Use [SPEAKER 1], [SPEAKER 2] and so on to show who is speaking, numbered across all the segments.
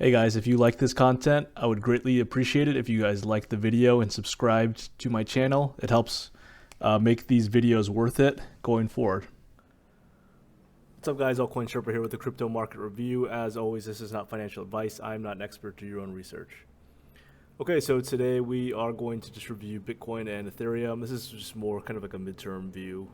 [SPEAKER 1] Hey guys, if you like this content, I would greatly appreciate it if you guys like the video and subscribed to my channel. It helps make these videos worth it going forward. What's up guys, Altcoin Sherpa here with the crypto market review. As always, this is not financial advice. I'm not an expert, do your own research. Okay, so today we are going to just review Bitcoin and Ethereum. This is just more kind of like a midterm view.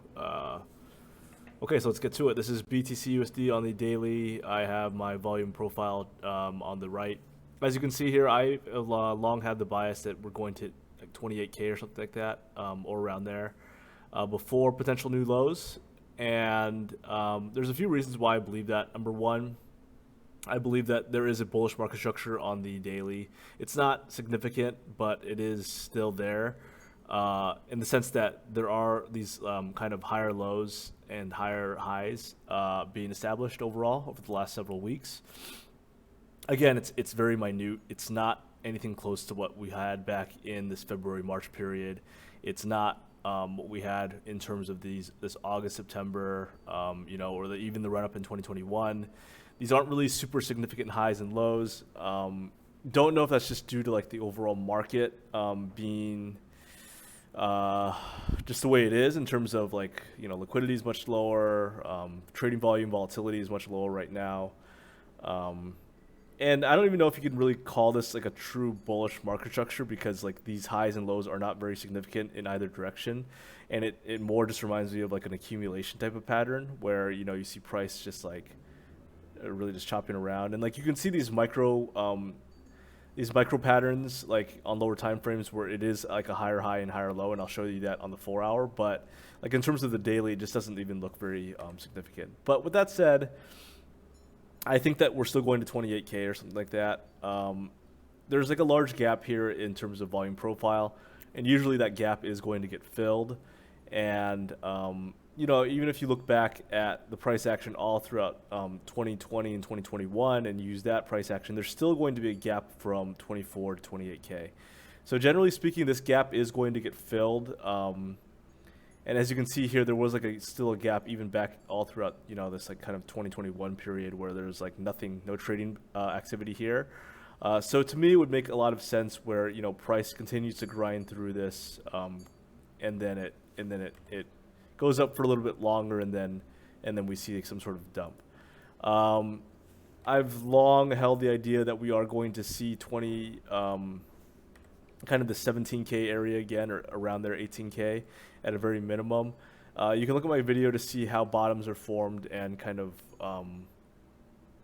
[SPEAKER 1] Okay, so let's get to it. This is BTC USD on the daily. I have my volume profile on the right. As you can see here, I long had the bias that we're going to like 28K or something like that, or around there, before potential new lows. And there's a few reasons why I believe that. Number one, I believe that there is a bullish market structure on the daily. It's not significant, but it is still there. In the sense that there are these kind of higher lows and higher highs being established overall over the last several weeks. Again, it's very minute. It's not anything close to what we had back in this February-March period. It's not what we had in terms of this August, September, or even the run-up in 2021. These aren't really super significant highs and lows. Don't know if that's just due to like the overall market being just the way it is in terms of like, liquidity is much lower, trading volume volatility is much lower right now. And I don't even know if you can really call this like a true bullish market structure because like these highs and lows are not very significant in either direction. And it more just reminds me of like an accumulation type of pattern where, you see price just like really just chopping around. And like you can see these micro patterns like on lower time frames where it is like a higher high and higher low, and I'll show you that on the 4 hour. But like in terms of the daily, it just doesn't even look very significant. But with that said, I think that we're still going to 28K or something like that. There's like a large gap here in terms of volume profile, and usually that gap is going to get filled. And even if you look back at the price action all throughout 2020 and 2021 and use that price action, there's still going to be a gap from 24 to 28K. So generally speaking, this gap is going to get filled. And as you can see here, there was like still a gap even back all throughout, this like kind of 2021 period where there's like no trading activity here. So to me, it would make a lot of sense where, price continues to grind through this, and then it goes up for a little bit longer, and then we see like some sort of dump. I've long held the idea that we are going to see kind of the 17K area again, or around there, 18K at a very minimum. You can look at my video to see how bottoms are formed and kind of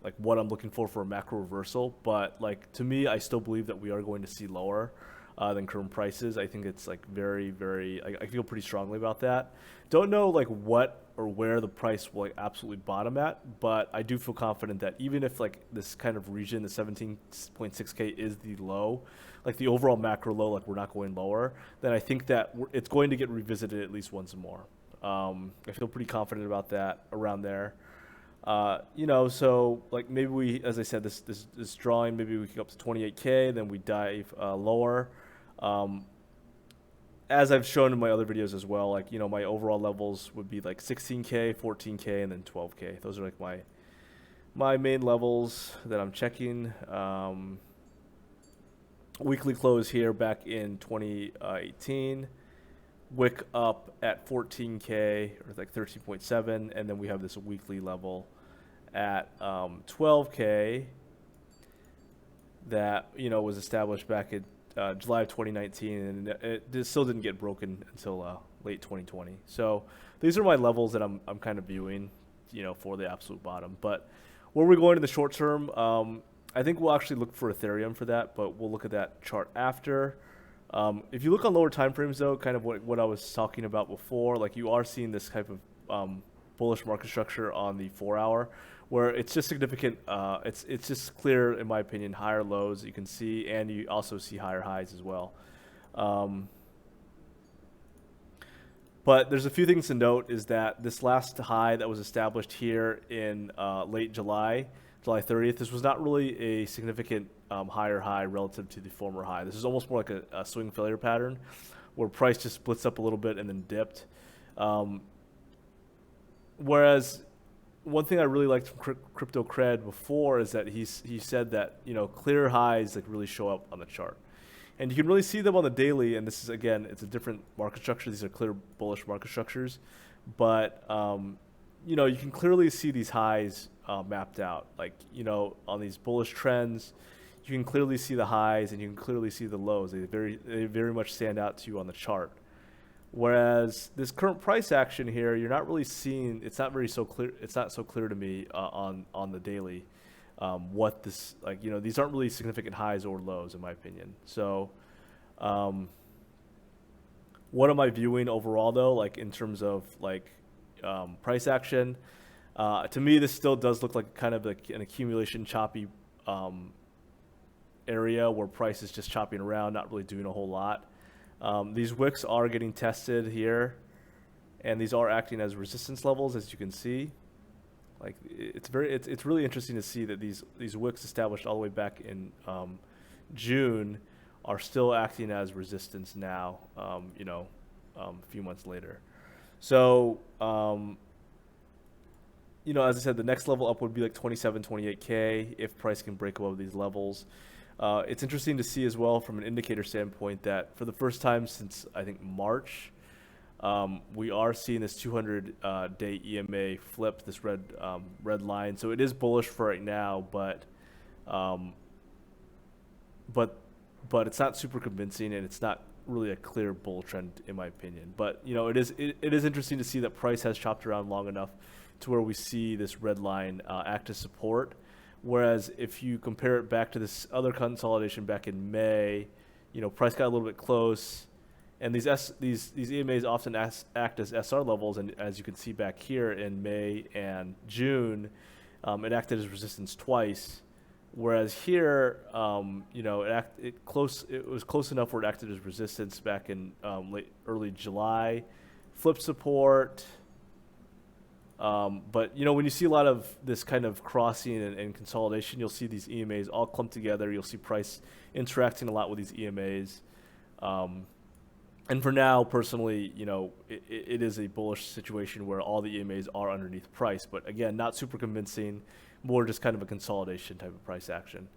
[SPEAKER 1] like what I'm looking for a macro reversal. But like to me, I still believe that we are going to see lower than current prices. I think it's like very, very, I feel pretty strongly about that. Don't know like what or where the price will like absolutely bottom at, but I do feel confident that even if like this kind of region, the 17.6K is the low, like the overall macro low, like we're not going lower, then I think that it's going to get revisited at least once more. I feel pretty confident about that around there. So like maybe we, as I said, this drawing, maybe we can go up to 28K, then we dive lower. As I've shown in my other videos as well, like, my overall levels would be like 16K, 14K, and then 12K. Those are like my main levels that I'm checking. Weekly close here back in 2018. Wick up at 14K, or like 13.7, and then we have this weekly level at 12K that was established back in July of 2019, and it still didn't get broken until late 2020. So these are my levels that I'm kind of viewing, for the absolute bottom. But where we're going in the short term, I think we'll actually look for Ethereum for that, but we'll look at that chart after. If you look on lower time frames, though, kind of what I was talking about before, like you are seeing this type of bullish market structure on the 4 hour, where it's just significant. It's just clear, in my opinion, higher lows you can see, and you also see higher highs as well. But there's a few things to note is that this last high that was established here in late July 30th, this was not really a significant higher high relative to the former high. This is almost more like a swing failure pattern where price just splits up a little bit and then dipped. Whereas one thing I really liked from Crypto Cred before is that he said that, you know, clear highs like really show up on the chart, and you can really see them on the daily. And this is, again, it's a different market structure. These are clear bullish market structures, but you know, you can clearly see these highs mapped out. Like, you know, on these bullish trends, you can clearly see the highs and you can clearly see the lows. They very much stand out to you on the chart. Whereas this current price action here, you're not really seeing. It's not so clear. It's not so clear to me on the daily what this, like, you know, these aren't really significant highs or lows in my opinion. So, what am I viewing overall though? Like in terms of like price action, to me this still does look like kind of like an accumulation choppy area where price is just chopping around, not really doing a whole lot. These wicks are getting tested here, and these are acting as resistance levels, as you can see. Like it's really interesting to see that these wicks established all the way back in June are still acting as resistance now. You know, a few months later. So you know, as I said, the next level up would be like 27, 28K if price can break above these levels. It's interesting to see as well from an indicator standpoint that for the first time since I think March, we are seeing this 200-day EMA flip, this red line. So it is bullish for right now, but it's not super convincing, and it's not really a clear bull trend in my opinion. But you know, it is interesting to see that price has chopped around long enough to where we see this red line act as support. Whereas if you compare it back to this other consolidation back in May, you know, price got a little bit close, and these EMAs often act as SR levels, and as you can see back here in May and June, it acted as resistance twice. Whereas here, you know, it was close enough where it acted as resistance back in early July, flip support. But you know, when you see a lot of this kind of crossing and consolidation, you'll see these EMAs all clumped together. You'll see price interacting a lot with these EMAs. And for now, personally, you know, it is a bullish situation where all the EMAs are underneath price. But again, not super convincing, more just kind of a consolidation type of price action.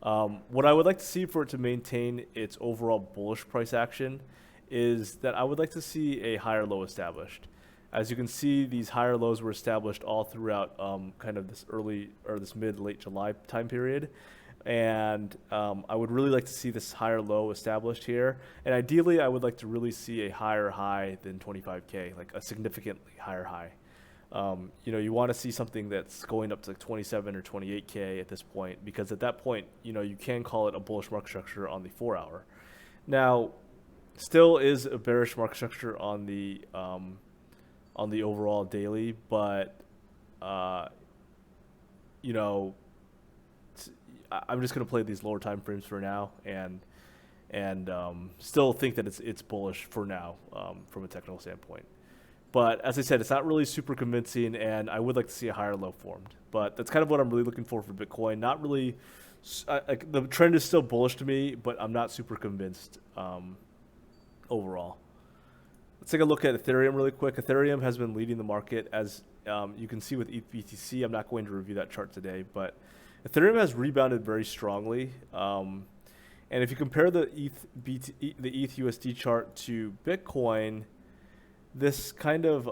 [SPEAKER 1] What I would like to see for it to maintain its overall bullish price action is that I would like to see a higher low established. As you can see, these higher lows were established all throughout kind of this early or this mid-late July time period. And I would really like to see this higher low established here. And ideally, I would like to really see a higher high than 25K, like a significantly higher high. You know, you want to see something that's going up to like 27 or 28K at this point, because at that point, you know, you can call it a bullish market structure on the 4-hour. Now, still is a bearish market structure on the overall daily, but you know, I'm just going to play these lower time frames for now, and still think that it's bullish for now from a technical standpoint. But as I said, it's not really super convincing, and I would like to see a higher low formed. But that's kind of what I'm really looking for Bitcoin. Not really, like, the trend is still bullish to me, but I'm not super convinced overall. Let's take a look at Ethereum really quick. Ethereum has been leading the market, as you can see with ETH BTC. I'm not going to review that chart today, but Ethereum has rebounded very strongly. And if you compare the ETH USD chart to Bitcoin, this kind of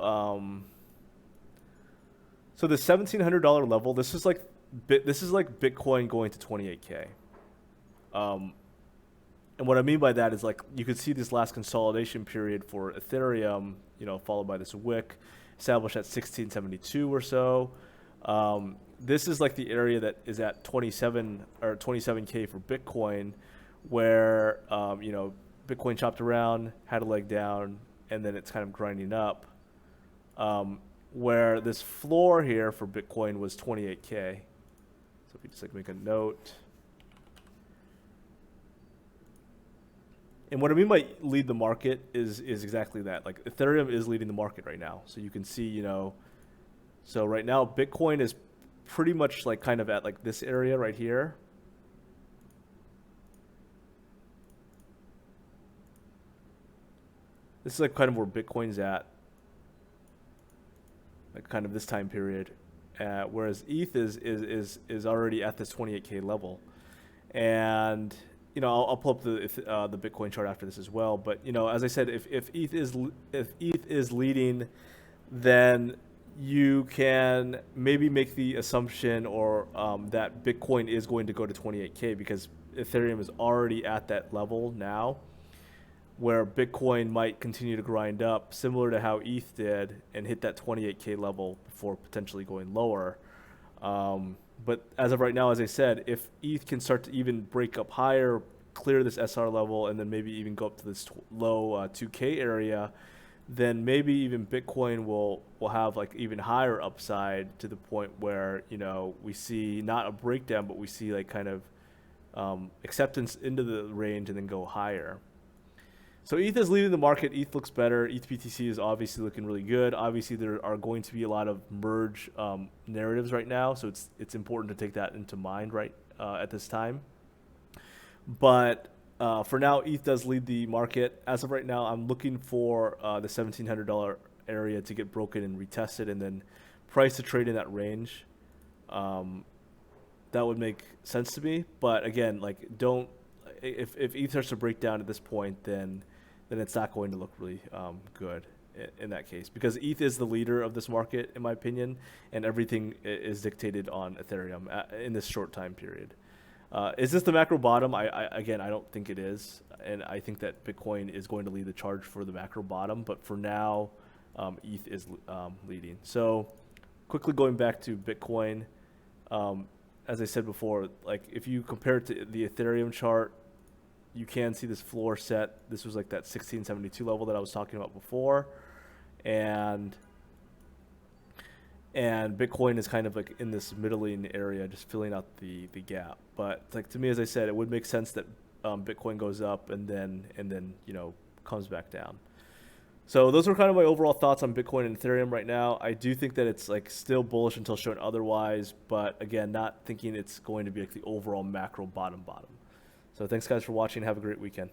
[SPEAKER 1] so the $1,700 level, this is like Bitcoin going to 28K. And what I mean by that is, like, you could see this last consolidation period for Ethereum, you know, followed by this wick established at 1672 or so. This is like the area that is at 27K for Bitcoin, where you know, Bitcoin chopped around, had a leg down, and then it's kind of grinding up. Where this floor here for Bitcoin was 28K. So if you just like make a note. And what I mean by lead the market is exactly that. Like, Ethereum is leading the market right now. So you can see, you know, so right now Bitcoin is pretty much like kind of at like this area right here. This is like kind of where Bitcoin's at, like kind of this time period. whereas ETH is already at this 28K level. And I'll pull up the Bitcoin chart after this as well. But as I said, if ETH is leading, then you can maybe make the assumption or that Bitcoin is going to go to 28K because Ethereum is already at that level now, where Bitcoin might continue to grind up, similar to how ETH did, and hit that 28K level before potentially going lower. But as of right now, as I said, if ETH can start to even break up higher, clear this SR level, and then maybe even go up to this low 2K area, then maybe even Bitcoin will have like even higher upside to the point where we see not a breakdown, but we see like kind of acceptance into the range and then go higher. So ETH is leading the market. ETH looks better. ETH BTC is obviously looking really good. Obviously, there are going to be a lot of merge narratives right now, so it's important to take that into mind at this time. But for now, ETH does lead the market. As of right now, I'm looking for the $1,700 area to get broken and retested, and then price to trade in that range. That would make sense to me. But again, like if ETH starts to break down at this point, then it's not going to look really good in that case, because ETH is the leader of this market, in my opinion, and everything is dictated on Ethereum in this short time period. Is this the macro bottom? Again, I don't think it is, and I think that Bitcoin is going to lead the charge for the macro bottom, but for now, ETH is leading. So quickly going back to Bitcoin, as I said before, like if you compare it to the Ethereum chart, you can see this floor set. This was like that 1672 level that I was talking about before, and Bitcoin is kind of like in this middling area, just filling out the gap. But like to me, as I said, it would make sense that Bitcoin goes up and then comes back down. So those are kind of my overall thoughts on Bitcoin and Ethereum right now. I do think that it's like still bullish until shown otherwise, but again, not thinking it's going to be like the overall macro bottom. So thanks guys for watching. Have a great weekend.